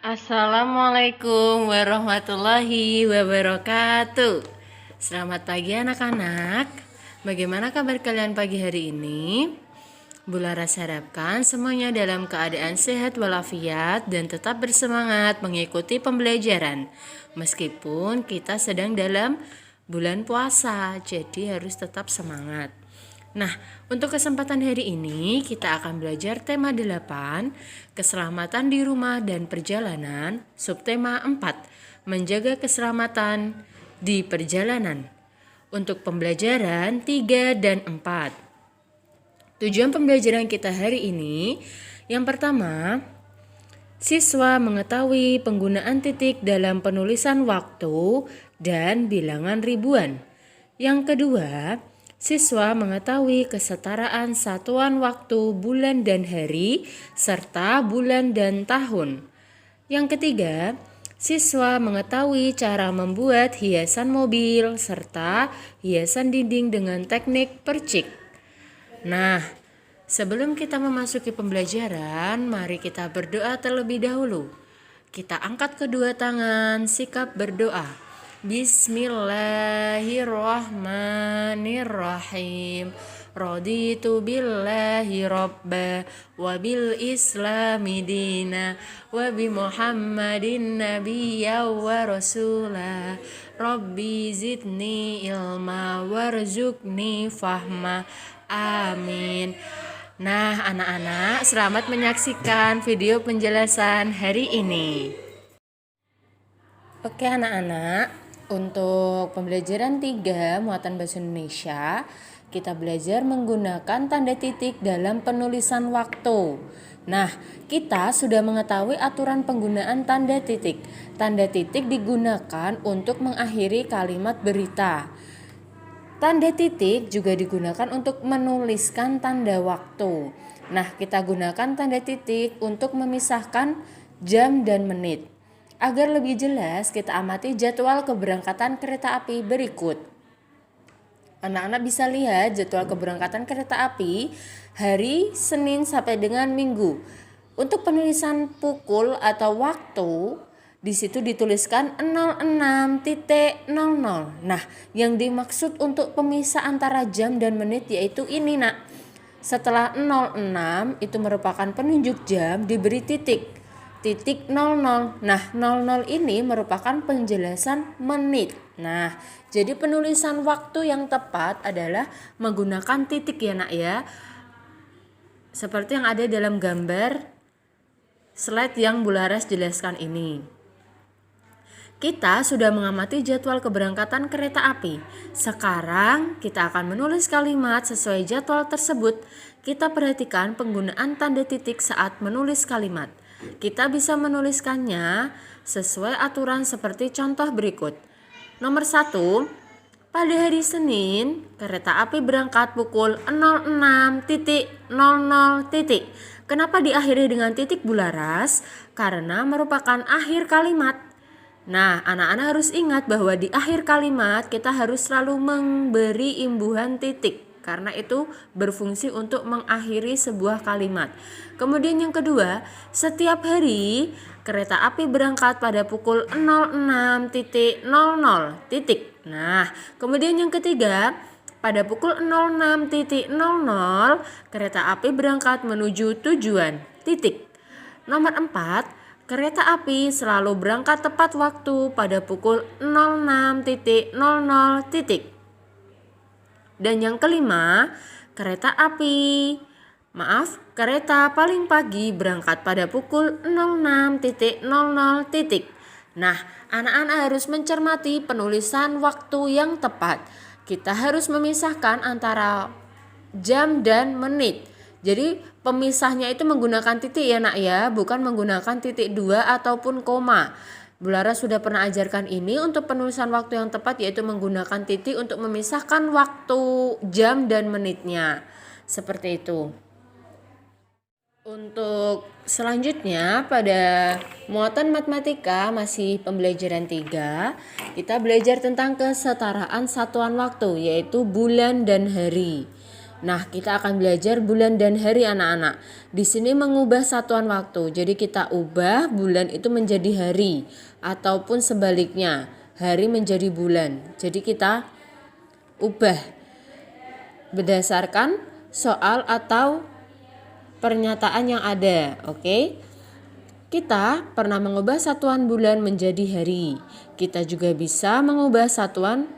Assalamualaikum warahmatullahi wabarakatuh. Selamat pagi anak-anak. Bagaimana kabar kalian pagi hari ini? Bu Laras harapkan semuanya dalam keadaan sehat walafiat dan tetap bersemangat mengikuti pembelajaran. Meskipun kita sedang dalam bulan puasa, jadi harus tetap semangat. Nah, untuk kesempatan hari ini kita akan belajar tema 8, keselamatan di rumah dan perjalanan, subtema 4, menjaga keselamatan di perjalanan. Untuk pembelajaran 3 dan 4. Tujuan pembelajaran kita hari ini, yang pertama, siswa mengetahui penggunaan titik dalam penulisan waktu dan bilangan ribuan. Yang kedua, siswa mengetahui kesetaraan satuan waktu bulan dan hari serta bulan dan tahun. Yang ketiga, siswa mengetahui cara membuat hiasan mobil serta hiasan dinding dengan teknik percik. Nah, sebelum kita memasuki pembelajaran, mari kita berdoa terlebih dahulu. Kita angkat kedua tangan, sikap berdoa. Bismillahirrahmanirrahim. Raditu billahi rabba wa bil islami dina wa bi muhammadin nabiyya wa rasula. Rabbi zidni ilma warzuqni fahma. Amin. Nah, anak-anak, selamat menyaksikan video penjelasan hari ini. Oke anak-anak, untuk pembelajaran 3 muatan bahasa Indonesia, kita belajar menggunakan tanda titik dalam penulisan waktu. Nah, kita sudah mengetahui aturan penggunaan tanda titik. Tanda titik digunakan untuk mengakhiri kalimat berita. Tanda titik juga digunakan untuk menuliskan tanda waktu. Nah, kita gunakan tanda titik untuk memisahkan jam dan menit. Agar lebih jelas, kita amati jadwal keberangkatan kereta api berikut. Anak-anak bisa lihat jadwal keberangkatan kereta api hari Senin sampai dengan Minggu. Untuk penulisan pukul atau waktu, di situ dituliskan 06.00. Nah, yang dimaksud untuk pemisah antara jam dan menit yaitu ini, Nak. Setelah 06 itu merupakan penunjuk jam, diberi titik 00. Nah, 00 ini merupakan penjelasan menit. Nah, jadi penulisan waktu yang tepat adalah menggunakan titik ya, Nak ya. Seperti yang ada dalam gambar slide yang Bu Laras jelaskan ini. Kita sudah mengamati jadwal keberangkatan kereta api. Sekarang kita akan menulis kalimat sesuai jadwal tersebut. Kita perhatikan penggunaan tanda titik saat menulis kalimat. Kita bisa menuliskannya sesuai aturan seperti contoh berikut. Nomor 1, pada hari Senin, kereta api berangkat pukul 06.00. Kenapa diakhiri dengan titik Bu Laras? Karena merupakan akhir kalimat. Nah, anak-anak harus ingat bahwa di akhir kalimat kita harus selalu memberi imbuhan titik. Karena itu berfungsi untuk mengakhiri sebuah kalimat. Kemudian yang kedua, setiap hari kereta api berangkat pada pukul 06.00. Nah, kemudian yang ketiga, pada pukul 06.00 kereta api berangkat menuju tujuan. Titik. Nomor 4, kereta api selalu berangkat tepat waktu pada pukul 06.00. Dan yang kelima, kereta paling pagi berangkat pada pukul 06.00. Nah, anak-anak harus mencermati penulisan waktu yang tepat. Kita harus memisahkan antara jam dan menit. Jadi pemisahnya itu menggunakan titik ya, Nak ya, bukan menggunakan titik 2 ataupun koma. Bu Laras sudah pernah ajarkan ini untuk penulisan waktu yang tepat, yaitu menggunakan titik untuk memisahkan waktu jam dan menitnya. Seperti itu. Untuk selanjutnya pada muatan matematika masih pembelajaran 3, kita belajar tentang kesetaraan satuan waktu yaitu bulan dan hari. Nah, kita akan belajar bulan dan hari anak-anak. Di sini mengubah satuan waktu. Jadi kita ubah bulan itu menjadi hari ataupun sebaliknya, hari menjadi bulan. Jadi kita ubah berdasarkan soal atau pernyataan yang ada. Oke? Kita pernah mengubah satuan bulan menjadi hari. Kita juga bisa mengubah satuan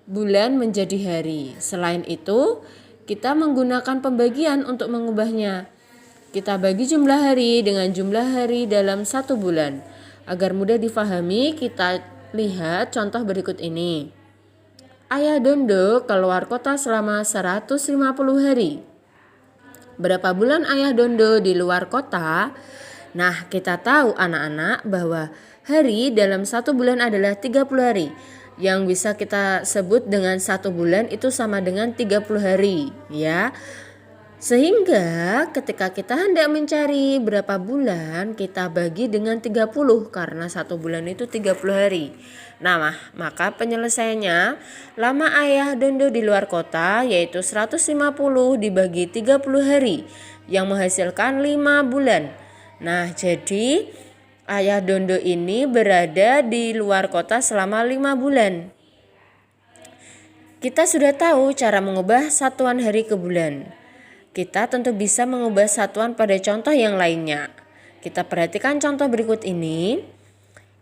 bulan menjadi hari. Selain itu, kita menggunakan pembagian untuk mengubahnya. Kita bagi jumlah hari dengan jumlah hari dalam satu bulan. Agar mudah difahami, kita lihat contoh berikut ini. Ayah Dondo keluar kota selama 150 hari. Berapa bulan Ayah Dondo di luar kota? Nah, kita tahu anak-anak bahwa hari dalam satu bulan adalah 30 hari. Yang bisa kita sebut dengan satu bulan itu sama dengan 30 hari, ya. Sehingga ketika kita hendak mencari berapa bulan, kita bagi dengan 30 karena satu bulan itu 30 hari. Nah, maka penyelesaiannya, lama Ayah Dondo di luar kota yaitu 150 dibagi 30 hari yang menghasilkan 5 bulan. Nah, jadi Ayah Dondo ini berada di luar kota selama 5 bulan. Kita sudah tahu cara mengubah satuan hari ke bulan. Kita tentu bisa mengubah satuan pada contoh yang lainnya. Kita perhatikan contoh berikut ini.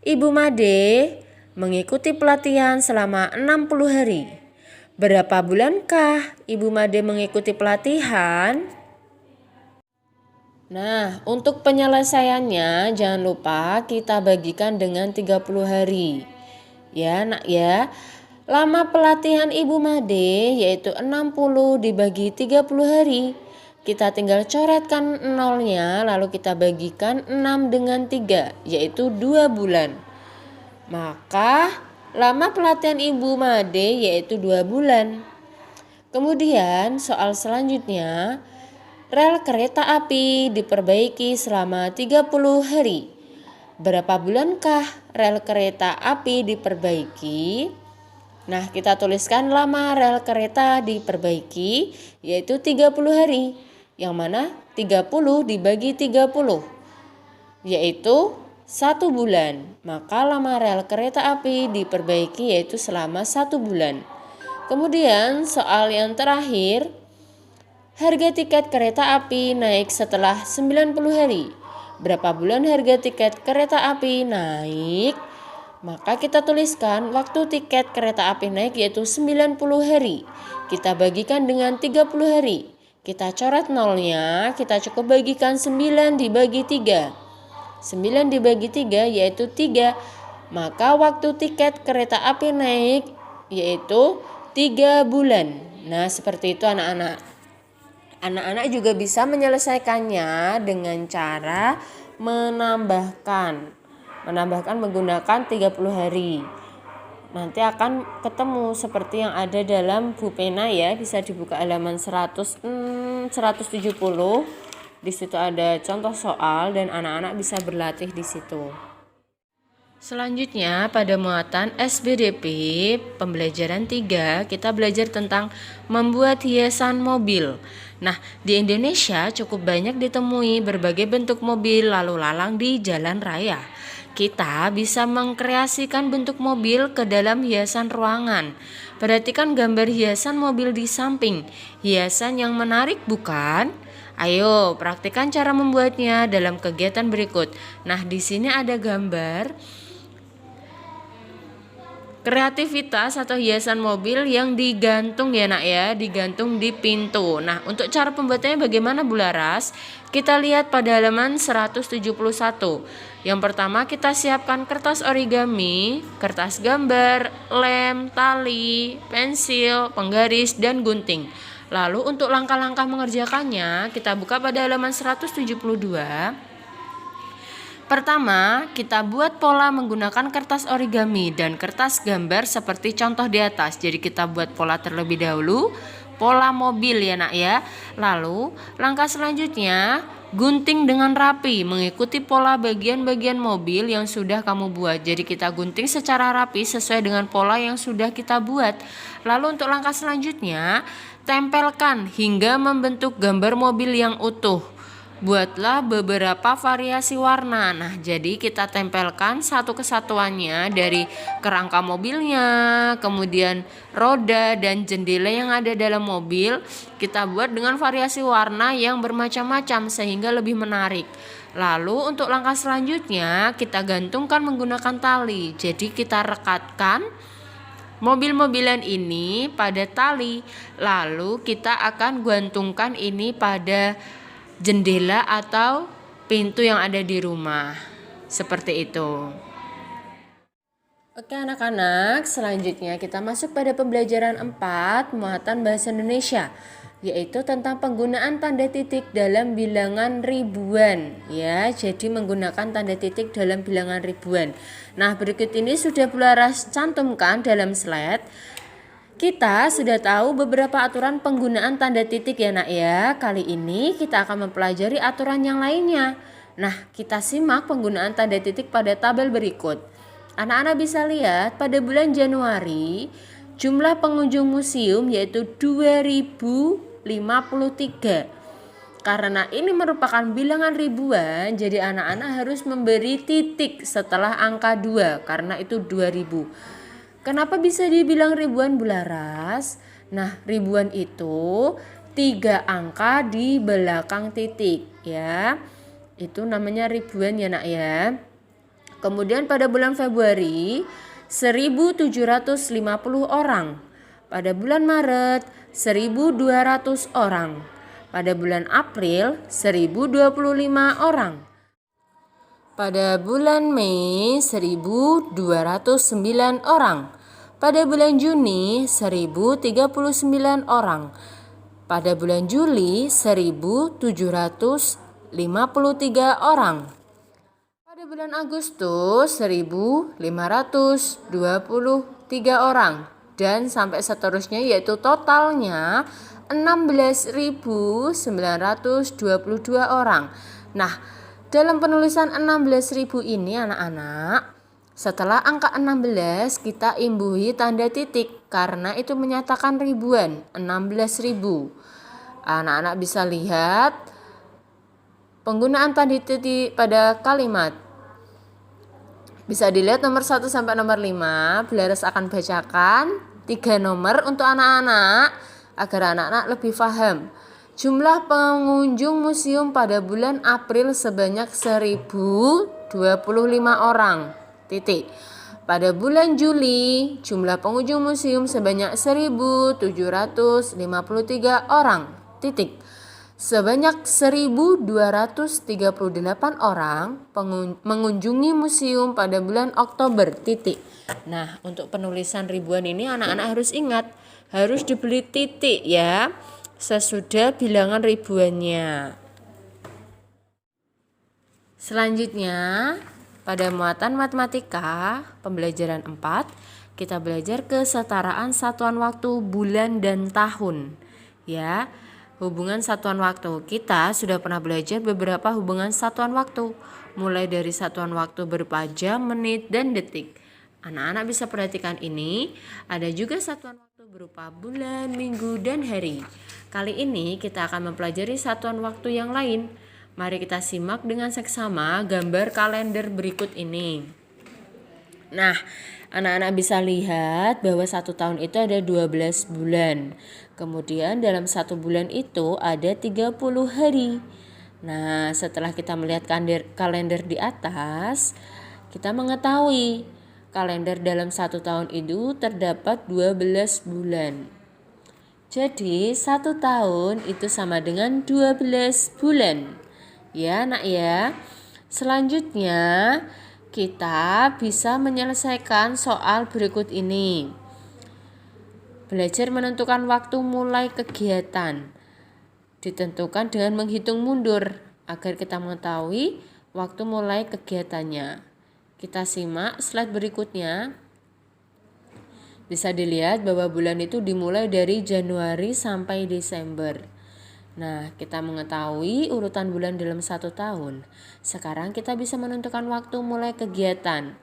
Ibu Made mengikuti pelatihan selama 60 hari. Berapa bulankah Ibu Made mengikuti pelatihan? Nah, untuk penyelesaiannya jangan lupa kita bagikan dengan 30 hari. Ya, Nak ya. Lama pelatihan Ibu Made yaitu 60 dibagi 30 hari. Kita tinggal coretkan nolnya lalu kita bagikan 6 dengan 3 yaitu 2 bulan. Maka lama pelatihan Ibu Made yaitu 2 bulan. Kemudian soal selanjutnya, rel kereta api diperbaiki selama 30 hari. Berapa bulankah rel kereta api diperbaiki? Nah, kita tuliskan lama rel kereta diperbaiki yaitu 30 hari. Yang mana 30 dibagi 30 yaitu 1 bulan. Maka lama rel kereta api diperbaiki yaitu selama 1 bulan. Kemudian soal yang terakhir, harga tiket kereta api naik setelah 90 hari. Berapa bulan harga tiket kereta api naik? Maka kita tuliskan waktu tiket kereta api naik yaitu 90 hari. Kita bagikan dengan 30 hari. Kita coret nolnya, kita cukup bagikan 9 dibagi 3. 9 dibagi 3 yaitu 3. Maka waktu tiket kereta api naik yaitu 3 bulan. Nah, seperti itu anak-anak. Anak-anak juga bisa menyelesaikannya dengan cara menambahkan menggunakan 30 hari. Nanti akan ketemu seperti yang ada dalam Bu Pena ya, bisa dibuka halaman 170. Di situ ada contoh soal dan anak-anak bisa berlatih di situ. Selanjutnya pada muatan SBDP pembelajaran 3 kita belajar tentang membuat hiasan mobil. Nah, di Indonesia cukup banyak ditemui berbagai bentuk mobil lalu lalang di jalan raya. Kita bisa mengkreasikan bentuk mobil ke dalam hiasan ruangan. Perhatikan gambar hiasan mobil di samping. Hiasan yang menarik bukan? Ayo praktikkan cara membuatnya dalam kegiatan berikut. Nah, di sini ada gambar kreativitas atau hiasan mobil yang digantung ya nak ya, digantung di pintu. Nah, untuk cara pembuatannya bagaimana Bu Laras? Kita lihat pada halaman 171. Yang pertama kita siapkan kertas origami, kertas gambar, lem, tali, pensil, penggaris, dan gunting. Lalu untuk langkah-langkah mengerjakannya kita buka pada halaman 172. Pertama, kita buat pola menggunakan kertas origami dan kertas gambar seperti contoh di atas. Jadi kita buat pola terlebih dahulu, pola mobil ya nak ya. Lalu langkah selanjutnya, gunting dengan rapi mengikuti pola bagian-bagian mobil yang sudah kamu buat. Jadi kita gunting secara rapi sesuai dengan pola yang sudah kita buat. Lalu untuk langkah selanjutnya, tempelkan hingga membentuk gambar mobil yang utuh. Buatlah beberapa variasi warna. Nah, jadi kita tempelkan satu kesatuannya dari kerangka mobilnya, kemudian roda dan jendela yang ada dalam mobil. Kita buat dengan variasi warna yang bermacam-macam sehingga lebih menarik. Lalu untuk langkah selanjutnya kita gantungkan menggunakan tali. Jadi kita rekatkan mobil-mobilan ini pada tali. Lalu kita akan gantungkan ini pada jendela atau pintu yang ada di rumah. Seperti itu. Oke anak-anak, selanjutnya kita masuk pada pembelajaran 4 muatan bahasa Indonesia, yaitu tentang penggunaan tanda titik dalam bilangan ribuan ya. Jadi menggunakan tanda titik dalam bilangan ribuan. Nah, berikut ini sudah Bularas cantumkan dalam slide. Kita sudah tahu beberapa aturan penggunaan tanda titik ya nak ya. Kali ini kita akan mempelajari aturan yang lainnya. Nah, kita simak penggunaan tanda titik pada tabel berikut. Anak-anak bisa lihat pada bulan Januari jumlah pengunjung museum yaitu 2053. Karena ini merupakan bilangan ribuan, jadi anak-anak harus memberi titik setelah angka 2 karena itu 2000. Kenapa bisa dibilang ribuan Bularas? Nah, ribuan itu 3 angka di belakang titik ya. Itu namanya ribuan ya nak ya. Kemudian pada bulan Februari 1750 orang. Pada bulan Maret 1200 orang. Pada bulan April 1025 orang. Pada bulan Mei 1209 orang. Pada bulan Juni 1039 orang. Pada bulan Juli 1753 orang. Pada bulan Agustus 1523 orang. Dan sampai seterusnya, yaitu totalnya 16.922 orang. Nah, dalam penulisan 16.000 ini anak-anak, setelah angka 16 kita imbuhi tanda titik karena itu menyatakan ribuan, 16.000. Anak-anak bisa lihat penggunaan tanda titik pada kalimat. Bisa dilihat nomor 1 sampai nomor 5. Bularas akan bacakan 3 nomor untuk anak-anak agar anak-anak lebih paham. Jumlah pengunjung museum pada bulan April sebanyak 1025 orang. Titik. Pada bulan Juli, jumlah pengunjung museum sebanyak 1753 orang. Titik. Sebanyak 1238 orang mengunjungi museum pada bulan Oktober. Titik. Nah, untuk penulisan ribuan ini anak-anak harus ingat, harus diberi titik ya, sesudah bilangan ribuannya. Selanjutnya, pada muatan matematika pembelajaran 4, kita belajar kesetaraan satuan waktu bulan dan tahun. Ya, hubungan satuan waktu. Kita sudah pernah belajar beberapa hubungan satuan waktu, mulai dari satuan waktu berupa jam, menit, dan detik. Anak-anak bisa perhatikan ini, ada juga satuan waktu berupa bulan, minggu, dan hari. Kali ini kita akan mempelajari satuan waktu yang lain. Mari kita simak dengan seksama gambar kalender berikut ini. Nah, anak-anak bisa lihat bahwa 1 tahun itu ada 12 bulan. Kemudian dalam 1 bulan itu ada 30 hari. Nah, setelah kita melihat kalender di atas, kita mengetahui kalender dalam 1 tahun itu terdapat 12 bulan. Jadi 1 tahun itu sama dengan 12 bulan. Ya nak ya. Selanjutnya kita bisa menyelesaikan soal berikut ini. Belajar menentukan waktu mulai kegiatan. Ditentukan dengan menghitung mundur agar kita mengetahui waktu mulai kegiatannya. Kita simak slide berikutnya. Bisa dilihat bahwa bulan itu dimulai dari Januari sampai Desember. Nah, kita mengetahui urutan bulan dalam 1 tahun. Sekarang kita bisa menentukan waktu mulai kegiatan.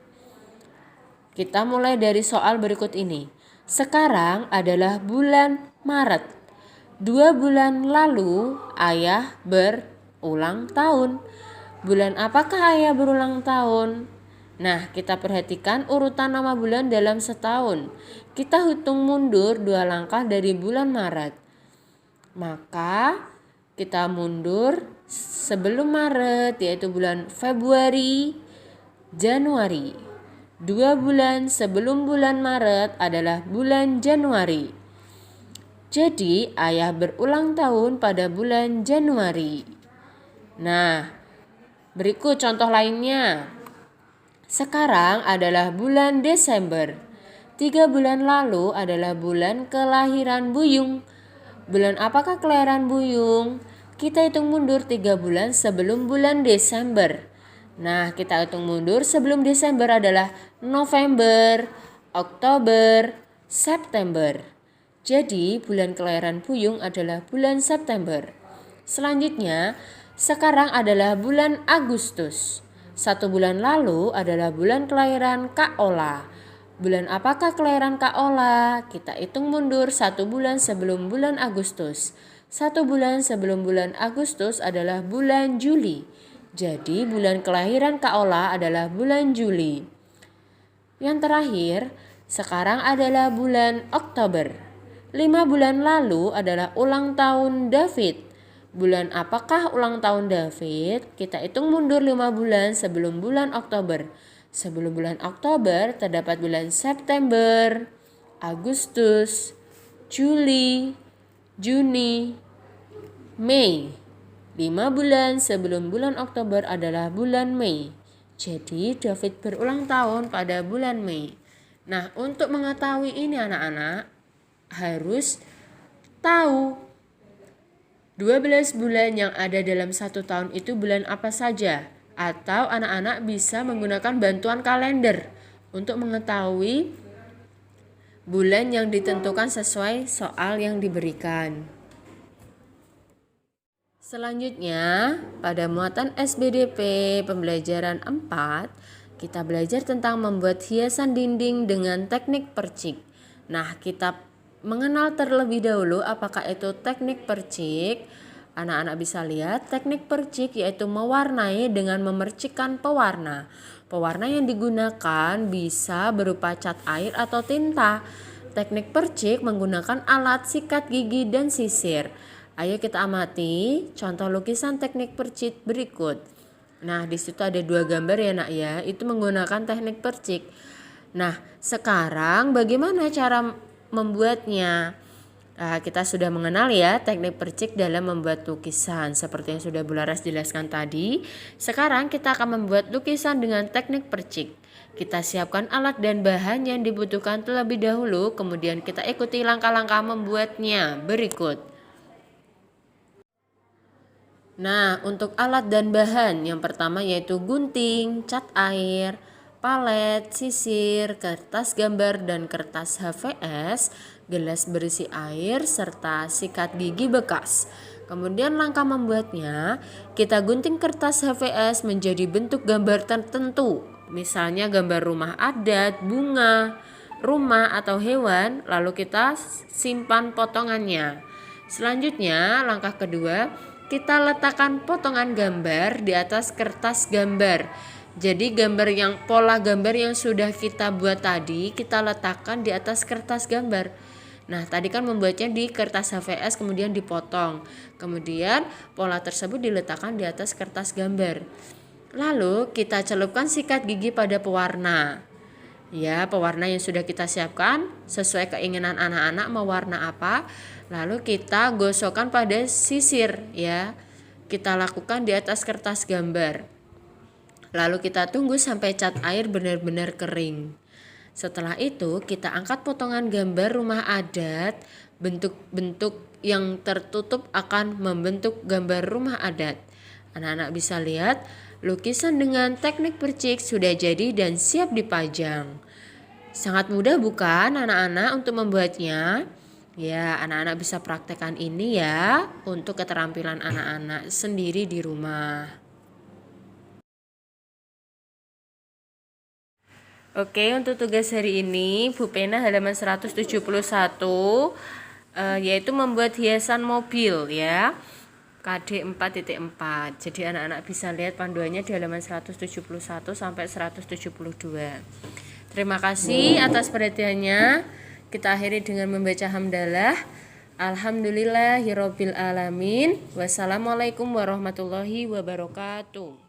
Kita mulai dari soal berikut ini. Sekarang adalah bulan Maret. 2 bulan lalu ayah berulang tahun. Bulan apakah ayah berulang tahun? Nah, kita perhatikan urutan nama bulan dalam setahun. Kita hitung mundur 2 langkah dari bulan Maret. Maka kita mundur sebelum Maret, yaitu bulan Februari, Januari. 2 bulan sebelum bulan Maret adalah bulan Januari. Jadi ayah berulang tahun pada bulan Januari. Nah, berikut contoh lainnya. Sekarang adalah bulan Desember. 3 bulan lalu adalah bulan kelahiran Buyung. Bulan apakah kelahiran Buyung? Kita hitung mundur 3 bulan sebelum bulan Desember. Nah, kita hitung mundur sebelum Desember adalah November, Oktober, September. Jadi, bulan kelahiran Buyung adalah bulan September. Selanjutnya, sekarang adalah bulan Agustus. 1 bulan lalu adalah bulan kelahiran Kak Ola. Bulan apakah kelahiran Kak Ola? Kita hitung mundur 1 bulan sebelum bulan Agustus. 1 bulan sebelum bulan Agustus adalah bulan Juli. Jadi, bulan kelahiran Kak Ola adalah bulan Juli. Yang terakhir, sekarang adalah bulan Oktober. 5 bulan lalu adalah ulang tahun David. Bulan apakah ulang tahun David? Kita hitung mundur 5 bulan sebelum bulan Oktober. Sebelum bulan Oktober terdapat bulan September, Agustus, Juli, Juni, Mei. 5 bulan sebelum bulan Oktober adalah bulan Mei. Jadi David berulang tahun pada bulan Mei. Nah, untuk mengetahui ini anak-anak harus tahu 12 bulan yang ada dalam 1 tahun itu bulan apa saja. Atau anak-anak bisa menggunakan bantuan kalender untuk mengetahui bulan yang ditentukan sesuai soal yang diberikan. Selanjutnya, pada muatan SBDP pembelajaran 4, kita belajar tentang membuat hiasan dinding dengan teknik percik. Nah, kita mengenal terlebih dahulu apakah itu teknik percik. Anak-anak bisa lihat teknik percik yaitu mewarnai dengan memercikkan pewarna. Pewarna yang digunakan bisa berupa cat air atau tinta. Teknik percik menggunakan alat sikat gigi dan sisir. Ayo kita amati contoh lukisan teknik percik berikut. Nah, di situ ada 2 gambar ya nak ya, itu menggunakan teknik percik. Nah, sekarang bagaimana cara membuatnya? Nah, kita sudah mengenal ya teknik percik dalam membuat lukisan seperti yang sudah Bu Laras jelaskan tadi. Sekarang kita akan membuat lukisan dengan teknik percik. Kita siapkan alat dan bahan yang dibutuhkan terlebih dahulu, kemudian kita ikuti langkah-langkah membuatnya berikut. Nah, untuk alat dan bahan yang pertama yaitu gunting, cat air, palet, sisir, kertas gambar dan kertas HVS, gelas berisi air, serta sikat gigi bekas. Kemudian langkah membuatnya, kita gunting kertas HVS menjadi bentuk gambar tertentu. Misalnya gambar rumah adat, bunga, rumah atau hewan, lalu kita simpan potongannya. Selanjutnya, langkah kedua, kita letakkan potongan gambar di atas kertas gambar. Jadi pola gambar yang sudah kita buat tadi kita letakkan di atas kertas gambar. Nah, tadi kan membuatnya di kertas HVS kemudian dipotong. Kemudian pola tersebut diletakkan di atas kertas gambar. Lalu kita celupkan sikat gigi pada pewarna. Ya, pewarna yang sudah kita siapkan sesuai keinginan anak-anak mau warna apa. Lalu kita gosokkan pada sisir ya. Kita lakukan di atas kertas gambar. Lalu kita tunggu sampai cat air benar-benar kering. Setelah itu kita angkat potongan gambar rumah adat. Bentuk-bentuk yang tertutup akan membentuk gambar rumah adat. Anak-anak bisa lihat lukisan dengan teknik percik sudah jadi dan siap dipajang. Sangat mudah bukan anak-anak untuk membuatnya? Ya, anak-anak bisa praktekkan ini ya untuk keterampilan anak-anak sendiri di rumah. Oke, untuk tugas hari ini Bu Pena halaman 171 yaitu membuat hiasan mobil ya. KD 4.4. Jadi anak-anak bisa lihat panduannya di halaman 171 sampai 172. Terima kasih atas perhatiannya. Kita akhiri dengan membaca hamdalah. Alhamdulillahirabbil alamin. Wassalamualaikum warahmatullahi wabarakatuh.